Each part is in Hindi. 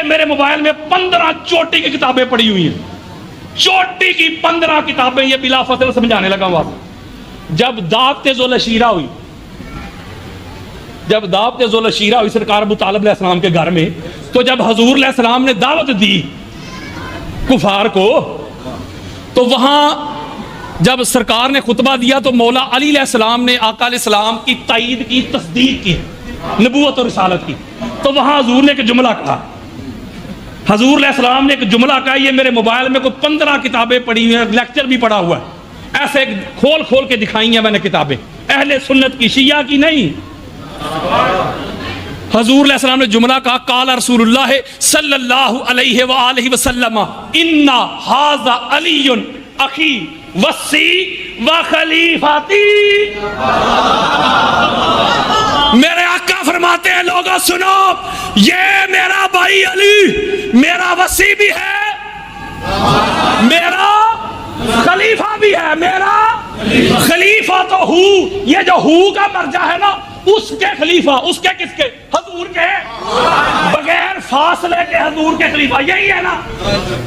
मेरे मोबाइल में 15 चोटी की किताबें पड़ी हुई हैं, चोटी की 15 किताबें। ये बिला फसल समझाने लगा हुआ। जब दावत-ए-ज़ुल-अशीरा हुई, जब दावत-ए-ज़ुल-अशीरा हुई सरकार अबू तालिब अलैहिस्सलाम के घर में, तो जब हजूर अलैहिस्सलाम ने दावत दी कुफार को, तो वहां जब सरकार ने खुतबा दिया तो मौला अली अलैहिस्सलाम ने आका अलैहिस्सलाम की ताईद की, तस्दीक की, नबूवत और रिसालत की। तो वहां हजूर ने एक जुमला कहा, हजूर अलैहिस्सलाम ने एक जुमला कहा, ये मेरे मोबाइल में कोई 15 किताबें पड़ी हुई हैं, लेक्चर भी पढ़ा हुआ है, ऐसे खोल खोल के दिखाई हैं मैंने किताबें, अहले सुन्नत की, शिया की नहीं। हजूर अलैहिस्सलाम ने जुमला कहा, काला रसूलुल्लाह सल्लल्लाहु अलैहि वसल्लम इन्ना हाज़ा अलीयुन अखी वस्सी व खलीफाती। मेरे आका फरमाते हैं, लोगों सुनो, ये मेरा भाई अली मेरा वसी भी है, मेरा खलीफा भी है, मेरा खलीफा तो हूँ। ये जो हूँ का मर्जा है ना, उसके खलीफा, उसके किसके? हजूर के, बगैर फासले के हजूर के खलीफा, यही है ना।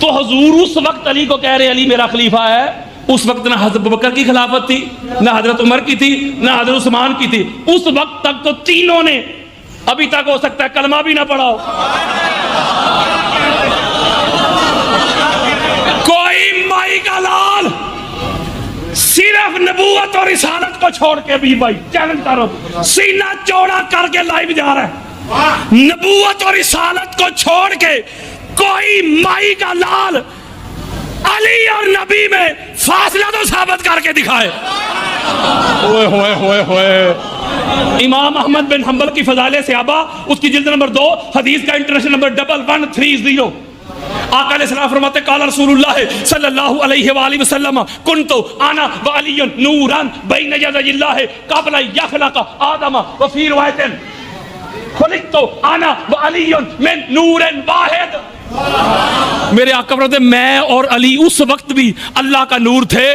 तो हजूर उस वक्त अली को कह रहे अली मेरा खलीफा है, उस वक्त ना हजरत अबू बकर की खिलाफत थी, ना हजरत उमर की थी, ना हजरत उस्मान की थी। उस वक्त तक तो तीनों ने, अभी तक हो सकता है कलमा भी ना पढ़ा हो, कोई माई का लाल सिर्फ नबूवत और रिसालत को छोड़ के भी, भाई चैलेंज करो, सीना चौड़ा करके लाइव जा रहा है, नबूवत और रिसालत को छोड़ के कोई माई का लाल अली और नबी में फासला तो साबित करके दिखाए। ओए होए होए होए। इमाम अहमद बिन हंबल की फज़ाइल सहाबा, उसकी जिल्द नंबर 2, हदीस का इंटरनेशनल नंबर 1130। आका अलैहिस्सलाम फरमाते, काला रसूलुल्लाह सल्लल्लाहु अलैहि वसल्लम कुन्तु आना व अलियुन नूरन बैन यदैल्लाह क़ब्ला यख़लक़ आदम व फ़ी रिवायतिन खुलिक़तु आना व अलियुन मिन नूरिन वाहिद। मेरे आका फरमाते, मैं और अली उस वक्त भी अल्लाह का नूर थे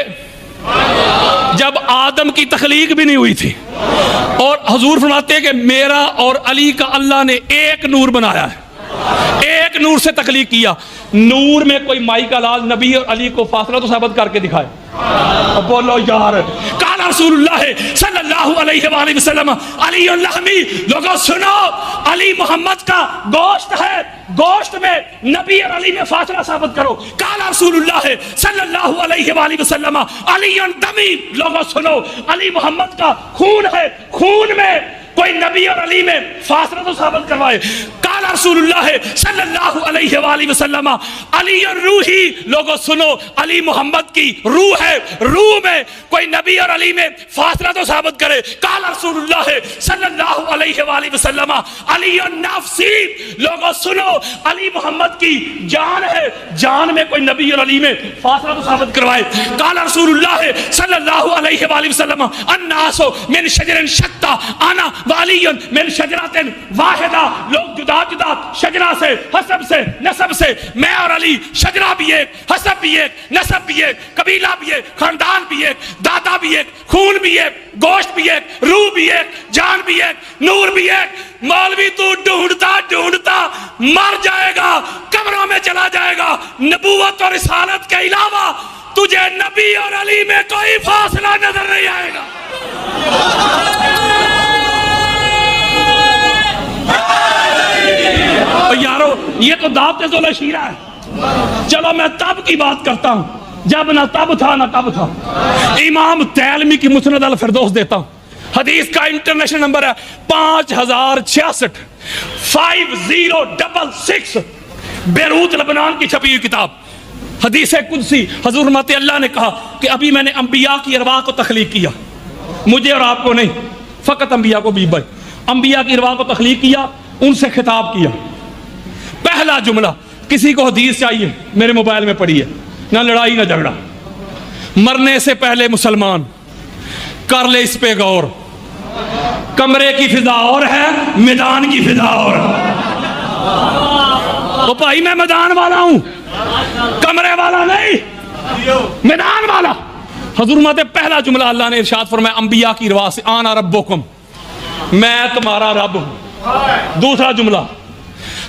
जब आदम की तख्लीक भी नहीं हुई थी। और हुजूर फरमाते हैं कि मेरा और अली का अल्लाह ने एक नूर बनाया है, एक नूर से तख्लीक किया। नूर में कोई माई का लाल नबी और अली को फासला तो साबित करके दिखाए। अब बोलो यार, काला रसूलुल्लाह सल्लल्लाहु अलैहि वसल्लम अली लहमी। लोगों सुनो, अली मोहम्मद का गोश्त है, गोश्त में नबी और अली में फासला साबित करो। काला रसूलुल्लाह सल्लल्लाहु अलैहि वसल्लम अली दमी। लोगों सुनो, अली मोहम्मद का खून है, खून में कोई नबी और अली में फासला तो साबित करवाए। काला रसूलुल्लाह सल्लल्लाहु अलैहि वसल्लम अली रूही। लोगों सुनो, अली मोहम्मद की रूह है, रूह में कोई नबी और अली में फासला तो साबित करे। काला रसूलुल्लाह सल्लल्लाहु अलैहि वसल्लम अली नफ्सी। लोगों सुनो, अली मोहम्मद की जान है, जान में कोई नबी और अली में फासला तो साबित करवाए। काला रसूलुल्लाह सल्लल्लाहु अलैहि वसल्लम अन्नासु मिन शजरिन शत्ता आना वालियुन मिन शजरातिन वाहिदा। लोग जुदा जुदा शजरा से, हसब से, नसब से, मैं और अली शजरा भी एक, हसब भी एक, नसब भी एक, कबीला भी एक, खानदान भी एक, दादा भी एक, खून भी एक, गोश्त भी एक, रूह भी एक, जान भी एक, नूर भी एक। मौलवी तू ढूंढता ढूंढता मर जाएगा, कब्रों में चला जाएगा। नबूवत और रिसालत के अलावा तुझे नबी और अली में कोई फासला नजर नहीं आएगा। यारो, ये तो दावत-ए-ज़ुल-अशीरा है। चलो मैं तब की बात करता हूं जब ना तब था ना कब था। इमाम तैलमी की मुस्नद अल फिरदौस देता हूं, हदीस का इंटरनेशनल नंबर है 5066 5066। बेरूत लबनान की छपी हुई किताब, हदीस कुदसी। हुजूर फरमाते, अल्लाह ने कहा कि अभी मैंने अंबिया की अरवाह को तख्लीक किया, मुझे और आपको नहीं, फकत अंबिया को भी। भाई अंबिया की अरवाह को तख्लीक किया, उनसे खिताब किया। पहला जुमला, किसी को हदीस चाहिए मेरे मोबाइल में पड़ी है, ना लड़ाई ना झगड़ा। मरने से पहले मुसलमान कर ले इस पे गौर, कमरे की फिजा और है, मैदान की फिजा और है। तो भाई मैं मैदान वाला हूं, कमरे वाला नहीं, मैदान वाला। हुजूर फरमाते, पहला जुमला अल्लाह ने इरशाद फरमाया अंबिया की रवा से, आना रब्बुकुम, मैं तुम्हारा रब हूं। दूसरा जुमला,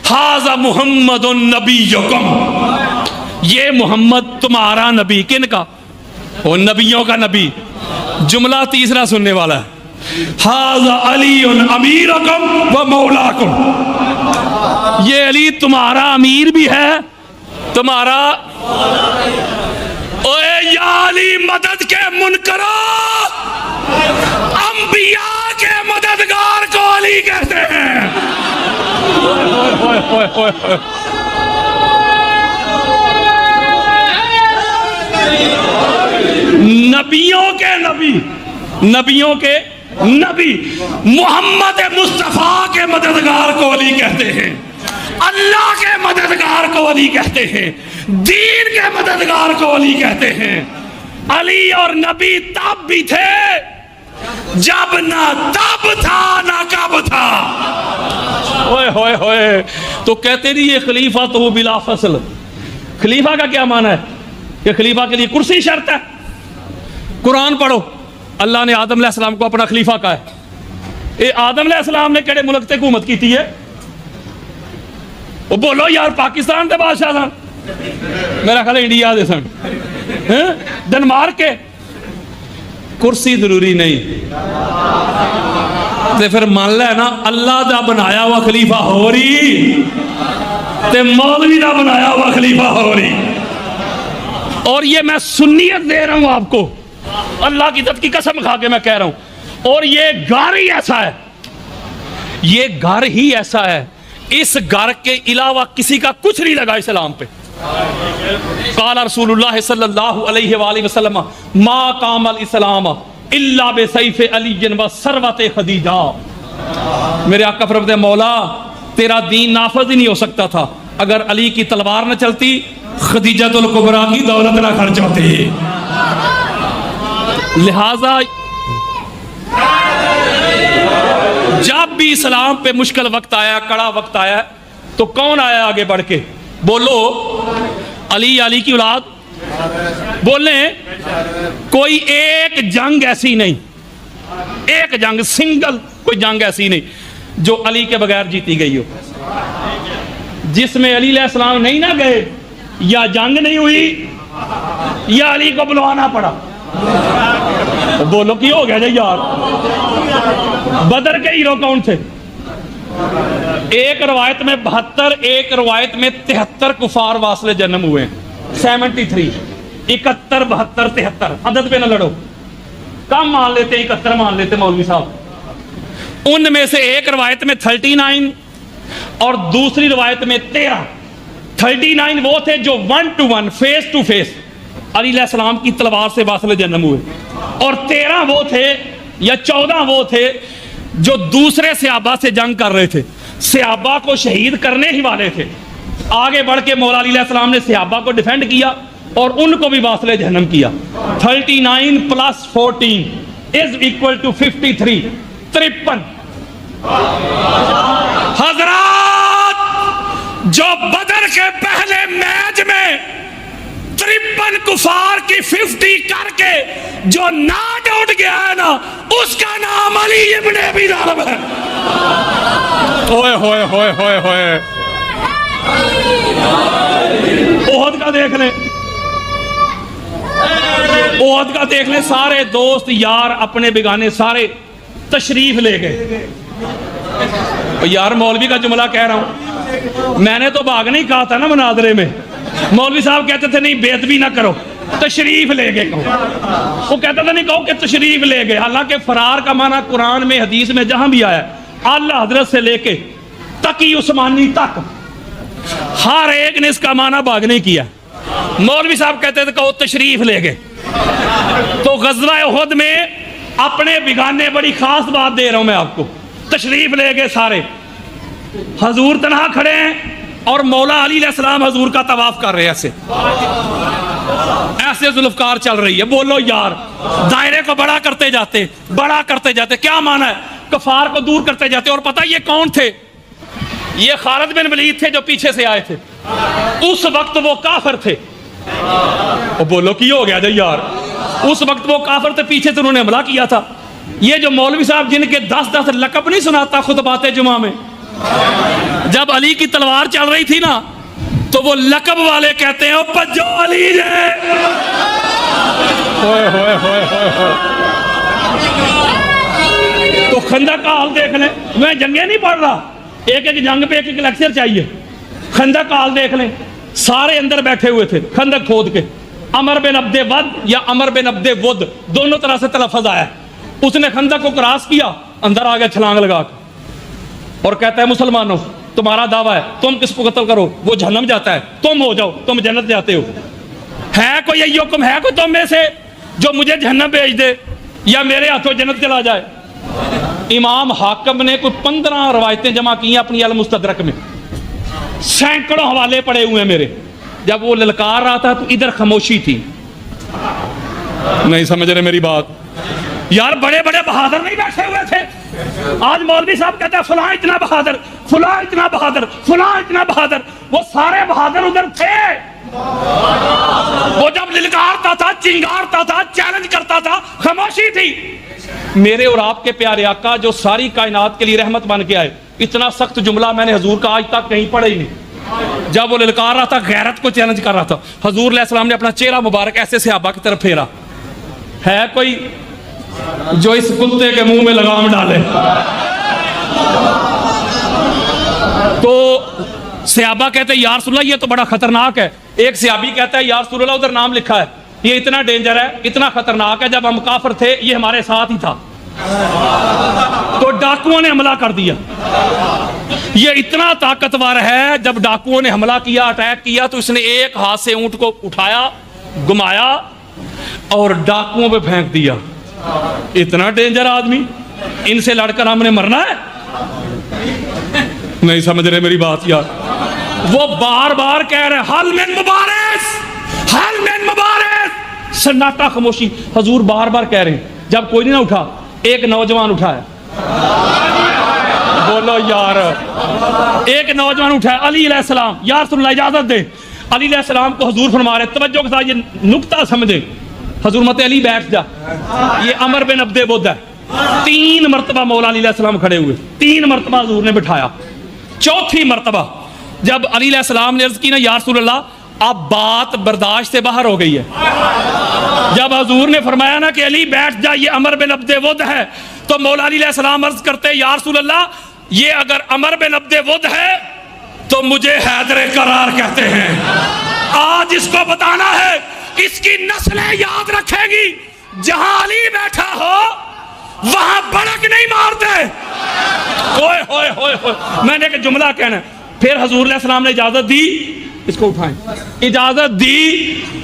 हाजा मुहम्मदुन नबीयुकुम, ये मोहम्मद तुम्हारा नबी। किन का? वो नबियों का नबी। जुमला तीसरा सुनने वाला है, हाजा अलीउन अमीरुकुम व मौलाकुम, ये अली तुम्हारा अमीर भी है, तुम्हारा। ओए या अली मदद के मुनकरो, अंबिया के मददगार को अली कहते हैं। नबियों के नबी, नबियों के नबी, मोहम्मद मुस्तफा के मददगार को अली कहते हैं, अल्लाह के मददगार को अली कहते हैं, दीन के मददगार को अली कहते हैं। अली और नबी तब भी थे जब ना तब था ना कब था। ओए होए होए, तो कहते नहीं ये खलीफा तो वो बिला फसल। खलीफा का क्या माना है कि खलीफा के लिए कुर्सी शर्त है? कुरान पढ़ो, अल्लाह ने आदम अलैहिस्सलाम को अपना खलीफा कहा है। ये आदम अलैहिस्सलाम ने केड़े मुल्क ते हुकूमत की है? वो बोलो यार, पाकिस्तान के बादशाह सन, मेरा ख्याल इंडिया दे सन, डेनमार्क के। कुर्सी जरूरी नहीं, ते फिर मान लै ना अल्लाह दा बनाया हुआ खलीफा हो रही ते मौलवी दा बनाया हुआ खलीफा हो रही। और ये मैं सुन्नियत दे रहा हूं आपको, अल्लाह की इज्जत की कसम खा के मैं कह रहा हूं। और ये घर ही ऐसा है, ये घर ही ऐसा है, इस घर के अलावा किसी का कुछ नहीं लगा इस्लाम पे। काला रसूलुल्लाह सल्लल्लाहु अलैहि वसल्लम मा कामल इस्लाम इल्ला बिसैफ अली व सरवत खदीजा। मेरे आका फरमाते मौला, तेरा दीन नाफज ही नहीं हो सकता था अगर अली की तलवार न चलती, खदीजतुल कुबरा की दौलत न खर्च होती। लिहाजा जब भी इस्लाम पे मुश्किल वक्त आया, कड़ा वक्त आया, तो कौन आया आगे बढ़ के? बोलो, अली, अली की औलाद। बोले कोई एक जंग ऐसी नहीं, एक जंग, सिंगल कोई जंग ऐसी नहीं जो अली के बगैर जीती गई हो। जिसमें अली अलैहिस्सलाम नहीं ना गए, या जंग नहीं हुई या अली को बुलवाना पड़ा। बोलो की हो गया जी यार? बदर के हीरो कौन थे? एक रवायत में 72, एक रवायत में 73 कुफार वासले जन्म हुए। 73, 71, 72, 73, अदद पे न लड़ो, कम मान लेते, 71 मान लेते मौलवी साहब। उनमें से एक रवायत में 39 और दूसरी रवायत में 13। 39 वो थे जो 1 to 1 फेस टू फेस अली अलैहिस्सलाम की तलवार से वासले जन्म हुए, और 13 वो थे या 14 वो थे जो दूसरे सहाबा से जंग कर रहे थे, सहाबा को शहीद करने ही वाले थे। आगे बढ़ के मौला अली अलैहिस्सलाम ने सहाबा को डिफेंड किया और उनको भी वासले जहन्नम किया। 39 + 14 इज इक्वल टू 53, 53। हजरात, जो बदर के पहले मैच में 53 कुफार की 50 करके जो नाट आउट गया है ना, उसका नाम अली इब्न अबी तालिब है। ओए होए होए होए होए, ओहद का देख ले, ओहद का देख ले। सारे दोस्त यार अपने बेगाने सारे तशरीफ ले गए। यार मौलवी का जुमला कह रहा हूं, मैंने तो भाग नहीं कहा था ना मुनाजरे में। मौलवी साहब कहते थे नहीं बेदबी ना करो, तशरीफ ले गए कहो। वो कहता था नहीं कहो कि तशरीफ ले गए। हालांकि फरार का माना कुरान में, हदीस में जहां भी आया, आला हजरत से लेके तकी उस्मानी तक हर एक ने इसका माना भागने किया। मौलवी साहब कहते थे कहो तशरीफ ले गए। तो गज़वा उहद में अपने बिगाने बड़ी खास बात दे रहा हूं मैं आपको। तशरीफ ले गए सारे, हजूर तनहा खड़े हैं और मौला अली अलैहिस्सलाम हजूर का तवाफ कर रहे हैं। ऐसे जुल्फकार चल रही है। बोलो यार, दायरे को बड़ा करते जाते, बड़ा करते जाते। क्या माना है? कफार को दूर करते जाते। और पता ये कौन थे? ये खालिद बिन वलीद थे जो पीछे से आए थे। उस वक्त वो काफिर थे। और बोलो की हो गया जी यार? उस वक्त वो काफिर थे, पीछे से उन्होंने हमला किया था। ये जो मौलवी साहब जिनके 10-10 लकब नहीं सुनाता खुतबाते जुमा में, जब अली की तलवार चल रही थी ना तो वो लकब वाले कहते हैं भज्जो अली ने। तो खंदक का हाल देख लें, मैं जंगे नहीं पढ़ रहा, एक एक जंग पे एक एक लेक्चर चाहिए। खंदक का हाल देख लें, सारे अंदर बैठे हुए थे खंदक खोद के। अमर बिन अब्दे वद या अमर बिन अब्दे वुद दोनों तरह से तलफ़्फ़ुज़ आया। उसने खंदक को क्रॉस किया, अंदर आ गया छलांग लगा के और कहता है मुसलमानों तुम्हारा दावा है, तुम किसको कत्ल करो वो जहन्नम जाता है, तुम हो जाओ तुम जन्नत जाते हो। है कोई यही हुक्म है कोई तुम में से जो मुझे जहन्नम भेज दे या मेरे हाथों जन्नत चला जाए? इमाम हाकिम ने कोई 15 रवायतें जमा की हैं अपनी अल मुस्तदरक में, सैकड़ों हवाले पड़े हुए हैं मेरे। जब वो ललकार रहा था तो इधर खामोशी थी। नहीं समझ रहे मेरी बात यार, बड़े बड़े बहादुर नहीं बैठे हुए थे। आज मौलवी साहब कहते हैं फलां इतना बहादुर, फलां इतना बहादुर, फलां इतना बहादुर, वो सारे बहादुर उधर थे। वो जब ललकारता था, चिंगारता था, चैलेंज करता था, खामोशी थी। मेरे और आपके प्यारे आका जो सारी कायनात के लिए रहमत बन के आए, इतना सख्त जुमला मैंने हजूर का आज तक कहीं पढ़ा ही नहीं। जब वो ललकार रहा था, गैरत को चैलेंज कर रहा था, हजूर अलैहिस्सलाम ने अपना चेहरा मुबारक ऐसे सहाबा की तरफ फेरा। है कोई जो इस कुत्ते के मुंह में लगाम डाले? तो सहाबा कहते हैं या रसूलल्लाह ये तो बड़ा खतरनाक है। एक सहाबी कहता है या रसूलल्लाह उधर नाम लिखा है, ये इतना डेंजर है, इतना खतरनाक है, जब हम काफिर थे ये हमारे साथ ही था, तो डाकुओं ने हमला कर दिया। ये इतना ताकतवर है, जब डाकुओं ने हमला किया, अटैक किया, तो इसने एक हाथ से ऊंट को उठाया, घुमाया और डाकुओं पे फेंक दिया। इतना डेंजर आदमी, इनसे लड़कर हमने मरना है? नहीं समझ रहे मेरी बात यार। वो बार बार कह रहे हल मिन मुबारक, हल मिन मुबारक। सन्नाटा, खामोशी। हजूर बार बार कह रहे हैं, जब कोई नहीं ना उठा, एक नौजवान उठा है। बोलो यार, एक नौजवान उठा है, अली अलैहिस्सलाम, या रसूलल्लाह इजाजत दे। अली अलैहिस्सलाम को हजूर फरमा रहे, तवज्जो के साथ ये नुक्ता समझे। हजूर मत अली बैठ जा, ये अमर बिन अब्दे वुद है। 3 मरतबा मौला अली अलैहिस्सलाम खड़े हुए, 3 मरतबा हजूर ने बिठाया। चौथी मरतबा जब अली अलैहिस्सलाम ने अर्ज की ना या रसूलल्लाह अब बात बर्दाश्त से बाहर हो गई है, जब हजूर ने फरमाया ना कि अली बैठ जा, ये अमर बिन अब्दे वुद है, तो मौला अली अलैहिस्सलाम अर्ज करते या रसूलल्लाह ये अगर अमर बिन अब्दे वुद है तो मुझे हैदर करार कहते हैं। आज इसको बताना है, इसकी नस्लें याद रखेगी, जहां अली बैठा हो वहां बड़क नहीं मारते। होए होए होए होए, मैंने एक जुमला कहना। फिर हजूर अलैहिस्सलाम ने इजाजत दी, इसको उठाएं, इजाजत दी,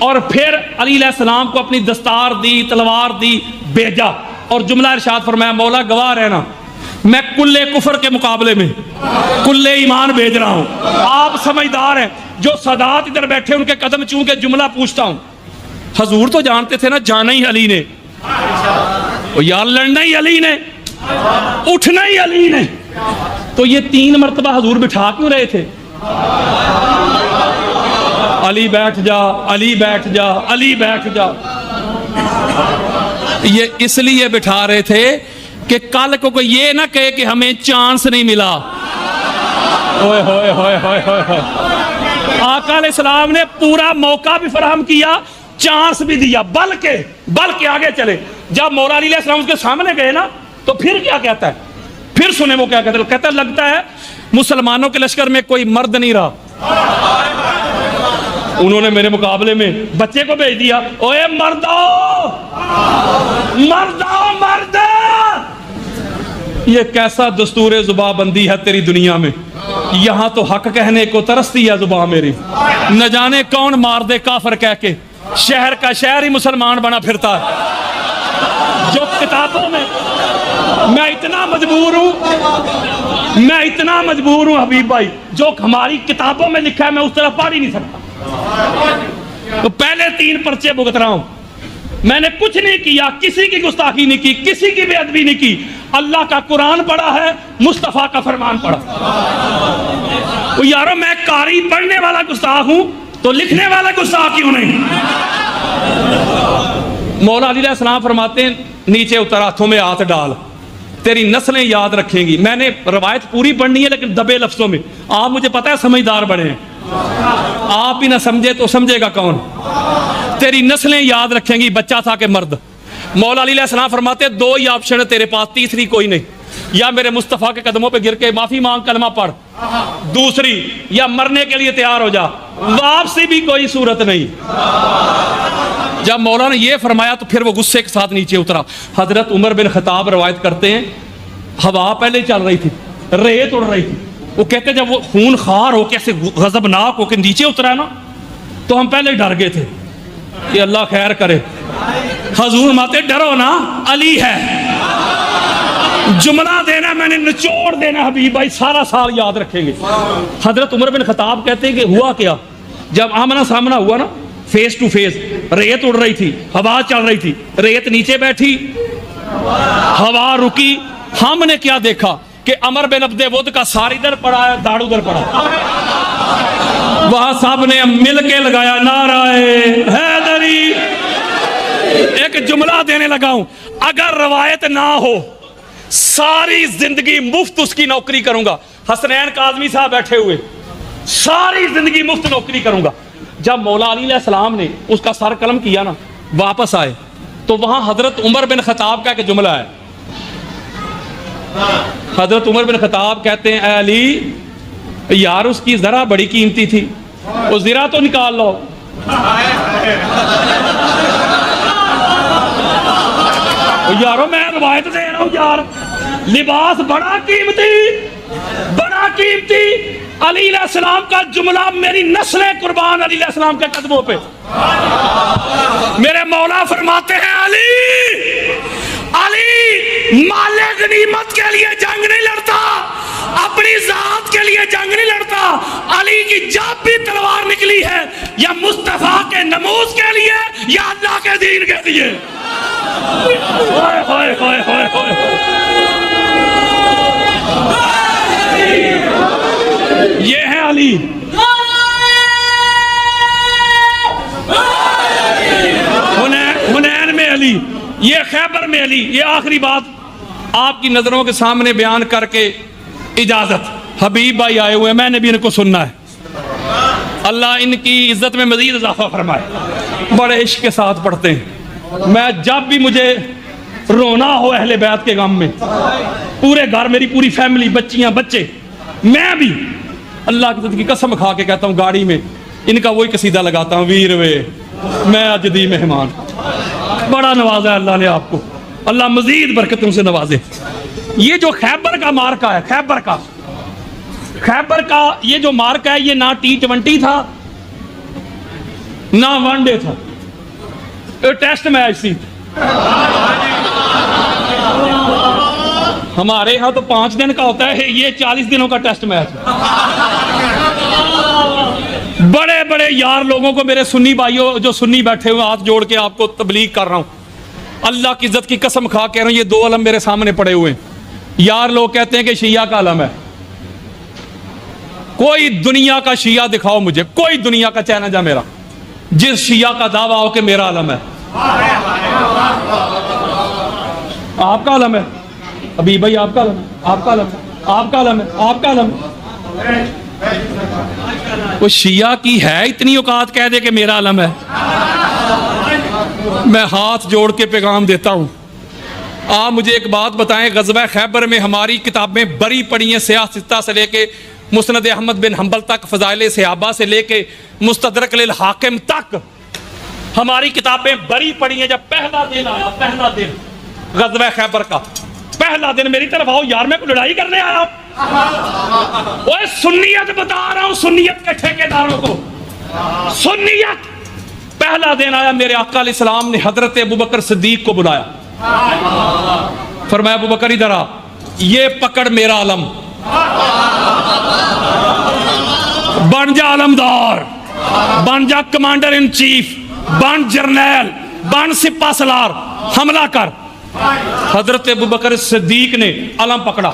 और फिर अली अलैहिस्सलाम को अपनी दस्तार दी, तलवार दी, भेजा और जुमला इरशाद फरमाया, मौला गवाह रहना मैं कुल्ले कुफर के मुकाबले में कुल्ले ईमान भेज रहा हूं। आप समझदार हैं, जो सादात इधर बैठे उनके कदम चूम के जुमला पूछता हूं। हजूर तो जानते थे ना, जाना ही अली ने, यार लड़ना ही अली ने, उठना ही अली ने। तो ये 3 मरतबा हजूर बिठा क्यों रहे थे? अली बैठ जा, अली बैठ जा, अली बैठ जा। ये इसलिए बिठा रहे थे कि कल को कोई ये ना कहे कि हमें चांस नहीं मिला। ओए होए होए होए होए, आका अलैहिस्सलाम ने पूरा मौका भी फराहम किया, चांस भी दिया, बल्कि आगे चले। जब मौला अली अलैहिस्सलाम उसके सामने गए ना, तो फिर क्या कहता है? फिर सुने वो क्या कहता है? कहता है लगता है मुसलमानों के लश्कर में कोई मर्द नहीं रहा, उन्होंने मेरे मुकाबले में बच्चे को भेज दिया। ओए मर्दो, मर्दो, मर्द! ये कैसा दस्तूर जुबाबंदी है तेरी दुनिया में। यहां तो हक कहने को तरसती है जुबान मेरी, न जाने कौन मार दे काफर कह के, शहर का शहर ही मुसलमान बना फिरता है। जो किताबों में मैं इतना मजबूर हूं हबीब भाई, जो हमारी किताबों में लिखा है मैं उस तरफ पढ़ ही नहीं सकता। तो पहले 3 पर्चे भुगत रहा हूं। मैंने कुछ नहीं किया, किसी की गुस्ताखी नहीं की, किसी की बेअदबी नहीं की। अल्लाह का कुरान पढ़ा है, मुस्तफा का फरमान पढ़ा। तो यारो मैं कारी पढ़ने वाला गुस्ताख हूं, तो लिखने वाला गुस्ताख क्यों नहीं? मौला अली अलैहिस्सलाम फरमाते हैं नीचे उतर, हाथों में हाथ डाल। तेरी नस्लें याद रखेंगी। मैंने रवायत पूरी पढ़नी है लेकिन दबे लफ्जों में। आप मुझे पता है समझदार बने हैं, आप भी ना समझे तो समझेगा कौन। तेरी नस्लें याद रखेंगी, बच्चा था कि मर्द। मौला अली अलैहिस्सलाम फरमाते दो ही ऑप्शन है तेरे पास, तीसरी कोई नहीं। या मेरे मुस्तफ़ा के कदमों पे गिर के माफी मांग, कलमा पढ़, दूसरी या मरने के लिए तैयार हो जा, वापसी भी कोई सूरत नहीं। जब मौला ने ये फरमाया तो फिर वो गुस्से के साथ नीचे उतरा। हजरत उमर बिन खताब रवायत करते हैं हवा पहले चल रही थी, रेत उड़ रही थी। वो कहते जब वो खून खार होकर ऐसे गजबनाक होकर नीचे उतरा ना तो हम पहले डर गए थे कि अल्लाह खैर करे। हजूर माते डरो ना, अली है। जुमला देना मैंने निचोड़ देना हबीब भाई, सारा साल याद रखेंगे। हजरत उमर बिन खताब कहते हैं कि हुआ क्या, जब आमना सामना हुआ ना फेस टू फेस, रेत उड़ रही थी, हवा चल रही थी, रेत नीचे बैठी, हवा रुकी। हमने क्या देखा कि अमर बिन अब्दे वुद का सार इधर पड़ा है, दाढ़ उधर पड़ा। वहां सब ने मिल के लगाया नाराए हैदरी। एक जुमला देने लगा हूं, अगर रवायत ना हो सारी जिंदगी मुफ्त उसकी नौकरी करूंगा। हसनैन काज़मी साहब बैठे हुए, सारी जिंदगी मुफ्त नौकरी करूंगा। जब मौला अली अलैहिस्सलाम ने उसका सर कलम किया ना, वापस आए तो वहां हजरत उमर बिन खताब का एक जुमला है। हजरत उमर बिन खताब कहते हैं अली यार उसकी जरा बड़ी कीमती थी, वो जरा तो निकाल लो। यारो मैं रवायत दे रहा हूं यार, लिबास बड़ा कीमती, बड़ा कीमती। अली अलैहिस्सलाम का जुमला, मेरी नस्लें कुर्बान अली अलैहिस्सलाम के कदमों पे। मेरे मौला फरमाते हैं अली माले गनीमत के लिए जंग नहीं लड़ता, अपनी जात के लिए जंग नहीं लड़ता। अली की जब भी तलवार निकली है या मुस्तफा के नमूज के लिए या अल्लाह के दीन के लिए। होए होए होए होए होए। ये है अली। हुनैन में अली, ये खैबर में अली। ये आखिरी बात आपकी नजरों के सामने बयान करके इजाजत। हबीब भाई आए हुए, मैंने भी इनको सुनना है। अल्लाह इनकी इज्जत में मजीद इजाफा फरमाए। बड़े इश्क के साथ पढ़ते हैं। मैं जब भी मुझे रोना हो अहले बैत के गम में, पूरे घर मेरी पूरी फैमिली, बच्चियां बच्चे, मैं भी अल्लाह की इज्जत की कसम खा के कहता हूँ गाड़ी में इनका वही कसीदा लगाता हूँ, वीर वे मैं अज दी मेहमान। बड़ा नवाजा अल्लाह ने आपको, अल्लाह मजीद बरकतों से नवाजे। ये जो खैबर का मार्का है, खैबर का ये जो मार्का है, ये ना T20 था ना वनडे था, टेस्ट मैच थी। हमारे यहाँ तो 5 दिन का होता है, ये 40 दिनों का टेस्ट मैच। बड़े बड़े यार लोगों को, मेरे सुन्नी भाइयों जो सुन्नी बैठे हुए, हाथ जोड़ के आपको तबलीग कर रहा हूं, अल्लाह की इज्जत की कसम खा कह रहा हूं, ये 2 अलम मेरे सामने पड़े हुए हैं। यार लोग कहते हैं कि शिया का अलम है। कोई दुनिया का शिया दिखाओ मुझे, कोई दुनिया का चैलेंज है मेरा, जिस शिया का दावा हो कि मेरा अलम है। आपका अलम है अभी भाई, आपका अलम है, आपका अलम है, आपका अलम है, आपका अलम है। वो शिया की है इतनी औकात कह दे कि मेरा अलम है। मैं हाथ जोड़ के पैगाम देता हूं, आप मुझे एक बात बताएं, ग़ज़वा खैबर में हमारी किताबें बरी पड़ी हैं, सियासता से लेके मुस्नद अहमद बिन हम्बल तक, फ़ज़ाइल सहाबा से लेके मुस्तदरक लिल हाकिम तक हमारी किताबें बरी पड़ी हैं। जब पहला दिन आया, पहला दिन ग़ज़वा खैबर का पहला दिन, मेरी तरफ आओ यार, मैं कोई लड़ाई करने आया हूं। ओए सुन्नियत बता रहा हूं, सुन्नियत के ठेकेदारों को, सुन्नियत। पहला दिन आया, मेरे आका अलैहिस्सलाम ने हजरत अबू बकर सिद्दीक को बुलाया, फरमाया अबू बकर इधर आ, ये पकड़ मेरा अलम, बन जा अलमदार, बन जा कमांडर इन चीफ, बन जर्नैल, बन सिपा सलार, हमला कर। हजरत अबू बकर सिद्दीक ने अलम पकड़ा,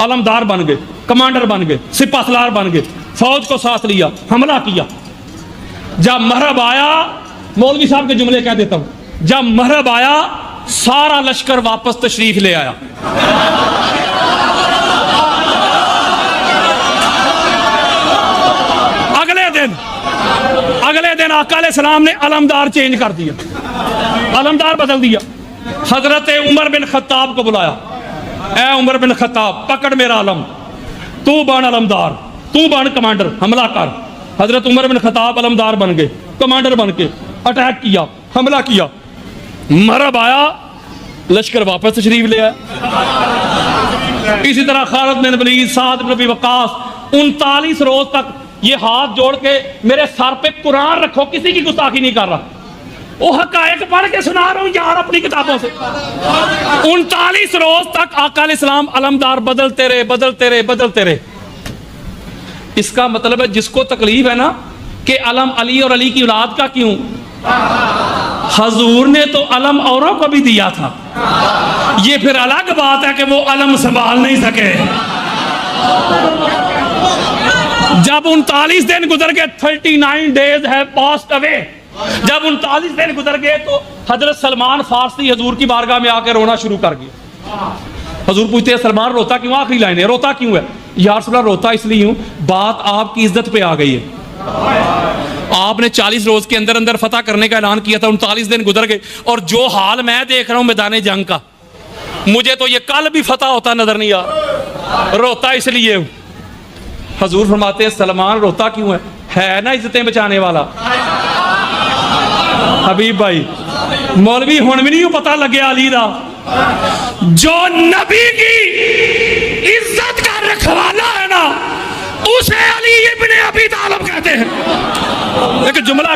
अलमदार बन गए, कमांडर बन गए, सिपा सलार बन गए, फौज को साथ लिया, हमला किया। जब महरब आया, मौलवी साहब के जुमले कह देता हूं, जब महरब आया सारा लश्कर वापस तशरीफ ले आया। अगले दिन आका अलैहिस्सलाम ने अलमदार चेंज कर दिया, अलमदार बदल दिया। हजरत उमर बिन खत्ताब को बुलाया, ए उमर बिन खत्ताब पकड़ मेरा अलम, तू बन अलमदार, तू बन कमांडर, हमला कर। हजरत उमर बिन खत्ताब अलमदार बन गए, कमांडर बन के अटैक किया, हमला किया, मरब आया, लश्कर वापस तशरीफ ले आया। इसी तरह खालिद बिन वलीद, साद बिन अबी वक्कास 39 रोज तक ये हाथ जोड़ के मेरे सर पे कुरान रखो, किसी की गुस्ताखी नहीं कर रहा, वो हकायक पढ़ के सुना रहा हूं यार अपनी किताबों से। 39 रोज तक आका अलैहिस्सलाम अलमदार बदलते रहे, बदलते रहे, बदलते रहे। इसका मतलब है जिसको तकलीफ है ना कि अलम अली और अली की औलाद का क्यों, हजूर ने तो अलम औरों को भी दिया था, ये फिर अलग बात है कि वो अलम संभाल नहीं सके। जब 39 दिन गुजर गए, 39 डेज है पास्ट अवे, जब 39 दिन गुजर गए तो हजरत सलमान फारसी हजूर की बारगाह में आकर रोना शुरू कर गया। हजूर पूछते हैं सलमान रोता क्यों, आखिरी लाइन है, रोता क्यों है? यार रसूल अल्लाह रोता इसलिए हूं, बात आपकी इज्जत पे आ गई है। आपने 40 रोज के अंदर अंदर फतह करने का ऐलान किया था, 39 दिन गुजर गए और जो हाल मैं देख रहा हूं मैदान जंग का, मुझे तो ये कल भी फतह होता नजर नहीं आ रहा, रोता इसलिए हूं। हजूर फरमाते हैं सलमान रोता क्यों है ना इज्जतें बचाने वाला। हबीब भाई मौलवी हुण भी नहीं पता लगे अली दा, जो नबी की इज्जत का रखवाला है ना उसे अली इब्ने अबी तालिब कहते हैं। एक जुमला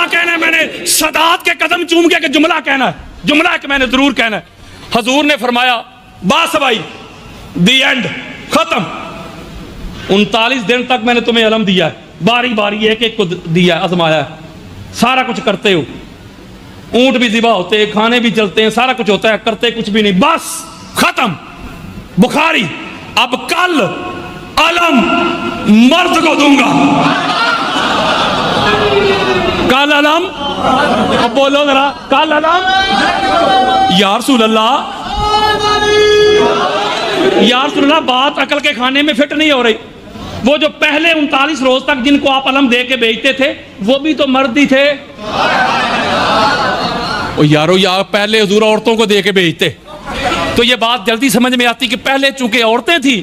कहना है मैंने, सदात के कदम चूम के एक जुमला कहना है, जुमला एक मैंने जरूर कहना है। हजूर ने फरमाया बस भाई दी एंड, खत्म। 39 दिन तक मैंने तुम्हें अलम दिया है, बारी बारी एक एक को दिया, आजमाया है, सारा कुछ करते हो, ऊंट भी ज़िबा होते हैं, खाने भी चलते हैं, सारा कुछ होता है, करते कुछ भी नहीं, बस खत्म। बुखारी अब कल अलम मर्द को दूंगा, कल अलम, अब बोलो जरा कल अलम। यार रसूल अल्लाह, यार रसूल अल्लाह बात अकल के खाने में फिट नहीं हो रही। वो जो पहले 39 रोज तक जिनको आप अलम दे के बेचते थे वो भी तो मर्द ही थे। ओ यारो यार पहले हुजूर औरतों को दे के बेचते, तो ये बात जल्दी समझ में आती कि पहले चूंकि औरतें थी,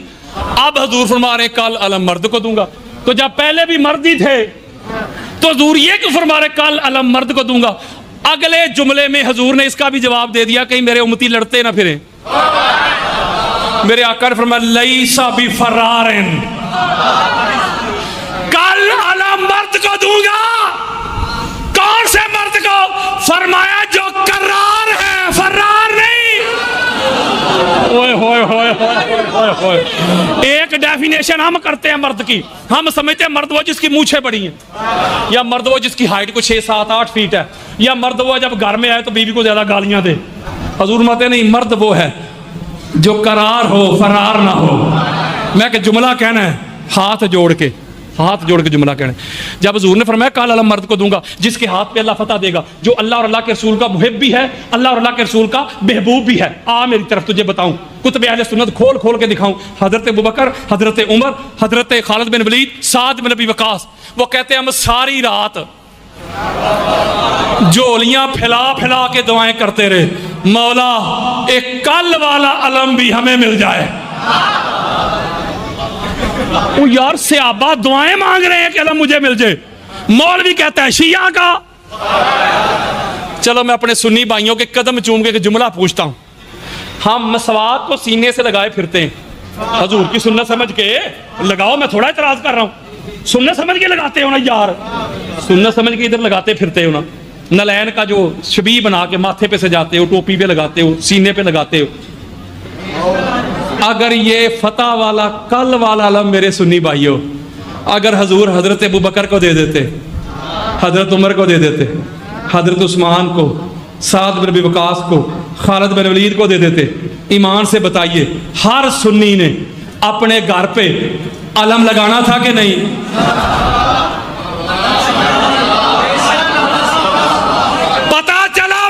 अब हुजूर फरमा रहे कल अलम मर्द को दूंगा। तो जब पहले भी मर्द ही थे तो हुजूर ये क्यों फरमा रहे कल अलम मर्द को दूंगा? अगले जुमले में हुजूर ने इसका भी जवाब दे दिया, कहीं मेरे उम्मती लड़ते ना फिरे। मेरे आका ने फरमाया लईसा बि फरारिन, कल अलम मर्द को दूंगा। कौन से मर्द को? फरमाया जो करार है, फरार नहीं। ओए होए होए होए होए। एक डेफिनेशन हम करते हैं मर्द की, हम समझते हैं मर्द वो जिसकी मूछें बड़ी हैं, या मर्द वो जिसकी हाइट को 6, 7, 8 फीट है, या मर्द वो जब घर में आए तो बीवी को ज्यादा गालियां दे। हुजूर कहते नहीं, मर्द वो है जो करार हो, फरार ना हो। मैं कि जुमला कहना है हाथ जोड़ के, हाथ जोड़ के जुमला कहना है। जब हुजूर ने फरमाया कल अलम मर्द को दूंगा जिसके हाथ पे अल्लाह फतह देगा, जो अल्लाह और अल्लाह के रसूल का मुहिब भी है, अल्लाह और अल्लाह के रसूल का महबूब भी है। आ मेरी तरफ तुझे बताऊं, कुतुब अहले सुन्नत खोल खोल के दिखाऊं। हजरत अबू बकर, हजरत उमर, हजरत खालिद बिन वलीद, साद बिन अबी वकास, वो कहते हैं हम सारी रात झोलियां फैला फैला के दुआएं करते रहे, मौला एक कल वाला अलम भी हमें मिल जाए। ओ यार सहाबा दुआएं मांग रहे हैं कि अलम मुझे मिल जाए, मौलवी कहता है शिया का। चलो मैं अपने सुन्नी भाइयों के कदम चूम के जुमला पूछता हूं। हम मसवाक को सीने से लगाए फिरते हैं, हजूर की सुन्नत समझ के लगाओ, मैं थोड़ा इतराज कर रहा हूं। सुन्नत समझ के लगाते हो ना यार, सुन्नत समझ के इधर लगाते फिरते हो ना। नलैन का जो शबी बना के माथे पे सजाते हो, टोपी पे लगाते हो, सीने पे लगाते हो। अगर ये फतह वाला कल वाला अलम मेरे सुन्नी भाइयों, अगर हजूर हजरत अबू बकर को दे देते, हजरत उमर को दे देते, हजरत उस्मान को, साद बिन अबी वकास को, खालिद बिन वलीद को दे देते, ईमान से बताइए हर सुन्नी ने अपने घर पे अलम लगाना था कि नहीं? पता चला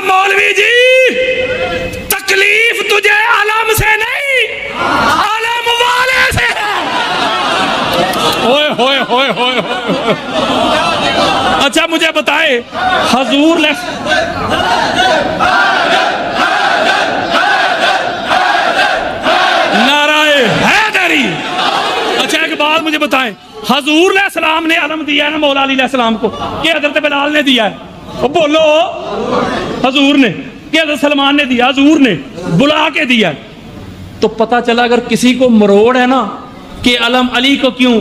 होए होए होए। अच्छा मुझे बताए हजूर ने नाराए हैदरी। अच्छा एक बात मुझे बताएं, हजूर सलाम ने अलम दिया है ना मौला अली सलाम को कि हजरत बिलाल ने दिया है? वो बोलो हजूर ने कि हजरत सलमान ने दिया? हजूर ने बुला के दिया है। तो पता चला अगर किसी को मरोड़ है ना कि अलम अली को क्यों,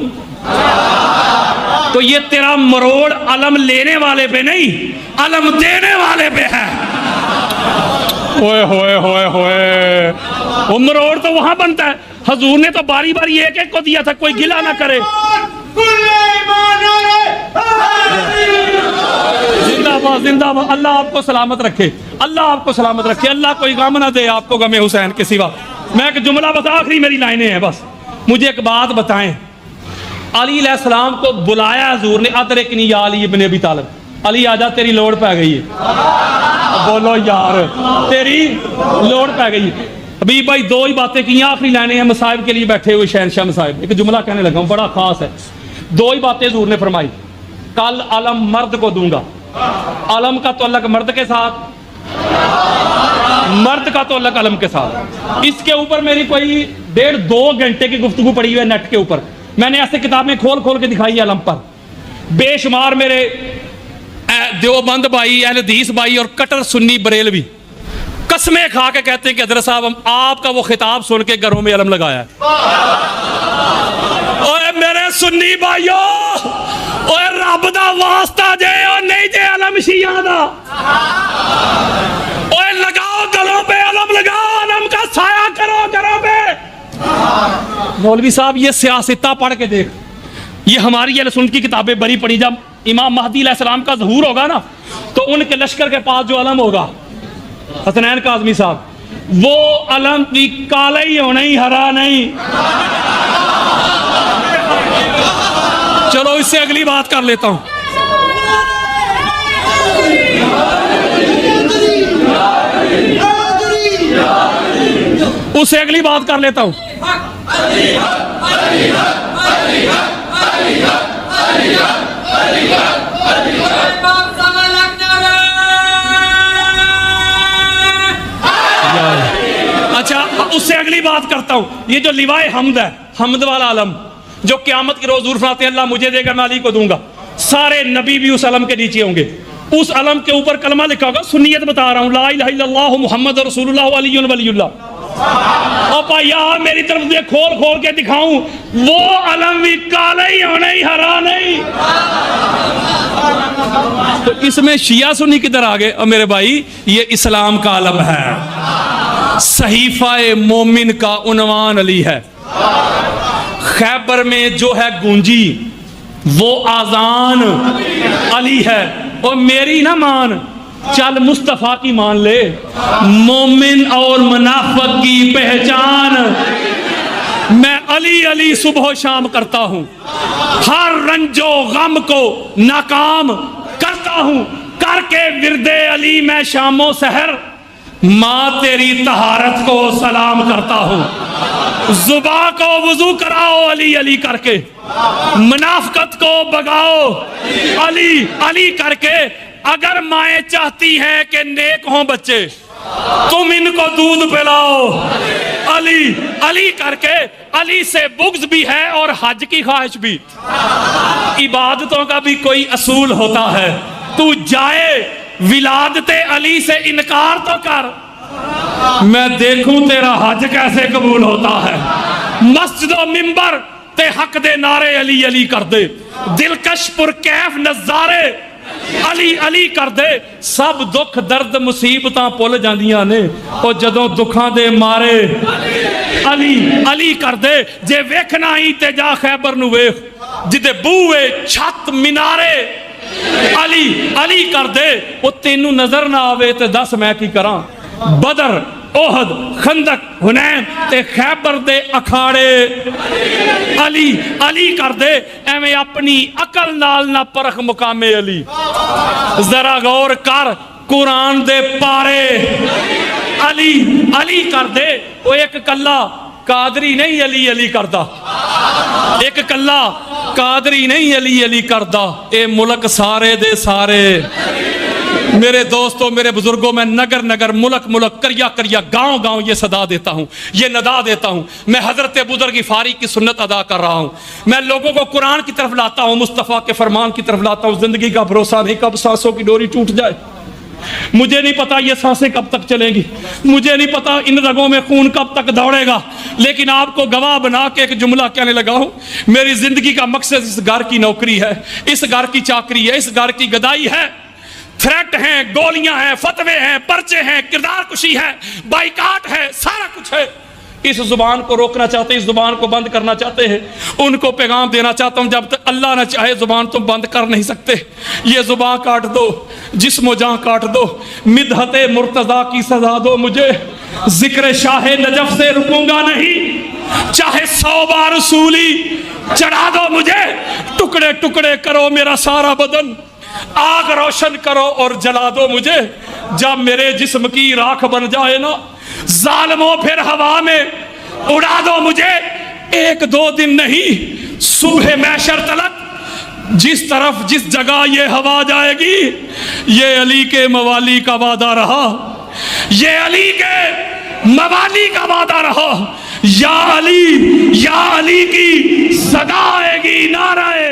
तो ये तेरा मरोड़ अलम लेने वाले पे नहीं अलम देने वाले पे है। ओए होए होए होए, वो मरोड़ तो वहां बनता है। हजूर ने तो बारी बारी एक एक को दिया था, कोई गिला ना करे। जिंदाबाद जिंदाबाद। अल्लाह आपको सलामत रखे, अल्लाह आपको सलामत रखे, अल्लाह कोई गम ना दे आपको गमे हुसैन के सिवा। मैं एक जुमला बता, आखिरी मेरी लाइनें हैं बस। मुझे एक बात बताएं, अली सलाम को बुलाया हजूर ने, अदरिकनी या अली इब्न अबी तालिब, अली आजा तेरी लोड़ पै गई है। बोलो यार तेरी लोड़ पै गई है। अभी भाई दो ही बातें की, आखिरी लाइनें हैं मसाहिब के लिए बैठे हुए शहनशाह मसाहिब। एक जुमला कहने लगा हूं बड़ा खास है, दो ही बातें हजूर ने फरमाई। कल अलम मर्द को दूंगा, अलम का तो अलग मर्द के साथ, मर्द का तो अलग अलम के साथ। इसके ऊपर मेरी कोई 1.5-2 घंटे की गुफ्तगू पड़ी हुई है नेट के ऊपर। मैंने ऐसे किताबें खोल खोल के दिखाई है अलम पर। बेशुमार मेरे देवबंद भाई, अहले हदीस भाई और कट्टर सुन्नी बरेलवी कसमें खा के कहते हैं कि हजरत साहब हम आपका वो खिताब सुन के घरों में अलम लगाया है। ओए मेरे सुन्नी भाइयों, ओए रब दा वास्ता जे और नहीं जे अलम शिया दा। ओए लगाओ गलों पे अलम, लगाओ अलम का साया करो घरों पे। मौलवी साहब ये सियासता पढ़ के देख, ये हमारी अहले सुन्नत की किताबें बड़ी पड़ी। जब इमाम महदी अलैहिस्सलाम का ज़हूर होगा ना तो उनके लश्कर के पास जो अलम होगा हसनैन काज़मी साहब, वो अलम भी काला ही होना ही हरा नहीं। चलो इससे अगली बात कर लेता हूं। उससे अगली बात कर लेता हूं। अच्छा उससे अगली बात करता हूं। ये जो लिवाए हम्द है, हम्द वाला अलम जो क़यामत की रोज फरमाते हैं अल्लाह मुझे देगा मैं अली को दूंगा, सारे नबी भी उस अलम के नीचे होंगे। उस अलम के ऊपर कलमा लिखा होगा, सुन्नियत बता रहा हूं, ला इलाहा इल्लल्लाह मुहम्मद रसूलुल्लाह अलीयुन वलीयुल्लाह। और भाई मेरी तरफ से खोल खोल के दिखाऊं, वो अलम भी काला ही होना ही हरा नहीं। तो इसमें शिया सुन्नी किधर आ गए? और मेरे भाई ये इस्लाम का अलम है, सहीफा मोमिन का उन्वान अली है। खैबर में जो है गूंजी वो आजान अली है। और मेरी ना मान, चल मुस्तफा की मान ले। मोमिन और मुनाफिक की पहचान मैं अली अली सुबह शाम करता हूं, हर रंजो गम को नाकाम करता हूं, करके विरदे अली मैं शामो सहर माँ तेरी तहारत को सलाम करता हूं। जुबा को वुजू कराओ अली अली करके, मुनाफिकत को भगाओ अली अली करके। अगर माएँ चाहती हैं कि नेक हों बच्चे, तुम इनको दूध पिलाओ अली अली करके। अली से बुग़्ज़ भी है और हज की ख्वाहिश भी। इबादतों का भी कोई असूल होता है, तू जाए विलादते अली से इनकार तो कर, मैं देखूं तेरा हज कैसे कबूल होता है। मस्जिदों मिंबर ते हक दे नारे अली अली कर दे, दिलकश पुरकैफ नज़ारे अली अली कर दे। सब दुख दर्द मुसीबतां भुल जांदियां ने और जदों दुखां दे मारे अली अली कर दे। जे वेखना ही ते जा खैबर नूं वेख, जिदे बूहे छत मीनारे अली अली कर दे। वो तेनू नजर ना आवे ते दस मैं की करा। बदर ओहद खंदक हुनैन ते खैबर दे अखाड़े अली अली कर दे। एवें अपनी अकल नाल ना परख मुकामे अली। जरा गौर कर कुरान दे पारे अली अली कर दे। वो एक कला कादरी नहीं अली अली करदा, एक कल्ला कादरी नहीं अली अली करदा, ए मुल्क सारे दे सारे। मेरे दोस्तों, मेरे बुजुर्गों, मैं नगर नगर, मुल्क मुल्क, करिया करिया, गांव गांव ये सदा देता हूं, ये नदा देता हूं। मैं हजरत बुजुर्ग गिफारी की सुन्नत अदा कर रहा हूं। मैं लोगों को कुरान की तरफ लाता हूं, मुस्तफ़ा के फरमान की तरफ लाता हूं। जिंदगी का भरोसा नहीं, कब सांसों की डोरी टूट जाए। मुझे नहीं पता ये सांसें कब तक चलेंगी, मुझे नहीं पता इन रगों में खून कब तक दौड़ेगा, लेकिन आपको गवाह बना के एक जुमला कहने लगा हूं। मेरी जिंदगी का मकसद इस घर की नौकरी है, इस घर की चाकरी है, इस घर की गदाई है। थ्रेट हैं, गोलियां हैं, फतवे हैं, पर्चे हैं, किरदार कुशी है, बाइकाट है, सारा कुछ है। इस जुबान को रोकना चाहते, इस जुबान को बंद करना चाहते हैं। उनको पैगाम देना चाहता हूं, जब तक अल्लाह ना चाहे जुबान तुम बंद कर नहीं सकते। ये जुबान काट दो, जिस्म जान काट दो, मिदहते मुर्तजा की सजा दो मुझे। जिक्र शाहे नजफ से रुकूंगा नहीं, चाहे 100 बार सूली चढ़ा दो मुझे। टुकड़े टुकड़े करो मेरा सारा बदन, आग रोशन करो और जला दो मुझे। जब मेरे जिस्म की राख बन जाए ना, जालिमों फिर हवा में उड़ा दो मुझे। 1-2 दिन नहीं, सुबह महशर तलक जिस तरफ जिस जगह ये हवा जाएगी, ये अली के मवाली का वादा रहा, ये अली के मवाली का वादा रहा। या अली की सदा आएगी, नाराए